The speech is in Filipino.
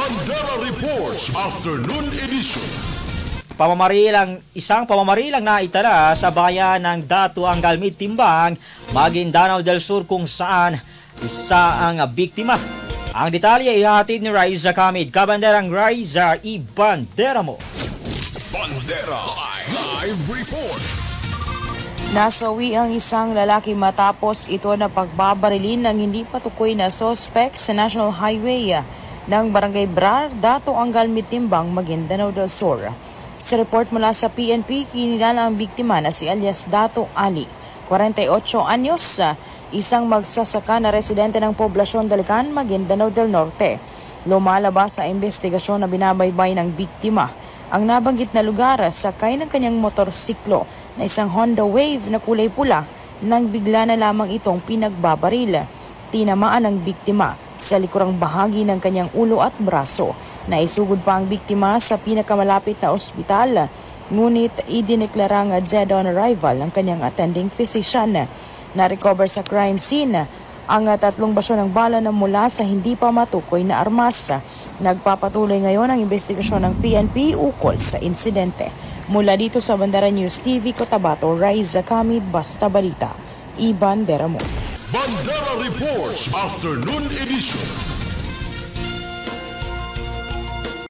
Bandera Reports Afternoon Edition. Isang pamamarilang na itala sa bayan ng Datu Angalmit Timbang, Maguindanao del Sur kung saan isa ang biktima. Ang detalye ihatid ni Riza Kamid. Kabanderang Riza, ibandera mo. Bandera Live Report. Nasawi ang isang lalaki matapos ito na pagbabarilin ng hindi patukoy na sospek sa National Highway ng Barangay Brar, Datu Angalmit Timbang, Maguindanao del Sur. Sa report mula sa PNP, kinilala ang biktima na si alias Datu Ali, 48 anyos, isang magsasaka na residente ng poblasyon Dalican, Maguindanao del Norte. Lumalabas sa investigasyon na binabaybay ng biktima ang nabanggit na lugar sakay ng kanyang motorsiklo na isang Honda Wave na kulay pula nang bigla na lamang itong pinagbabaril. Tinamaan ang biktima sa likurang bahagi ng kanyang ulo at braso. Naisugod pa ang biktima sa pinakamalapit na ospital, ngunit idineklarang dead on arrival ang kanyang attending physician. Na-recover sa crime scene ang 3 basyo ng bala na mula sa hindi pa matukoy na armas. Nagpapatuloy ngayon ang investigasyon ng PNP ukol sa insidente. Mula dito sa Bandera News TV, Cotabato, Riza Kamid, Basta Balita. Ibandera mo. Bandera Reports Afternoon Edition.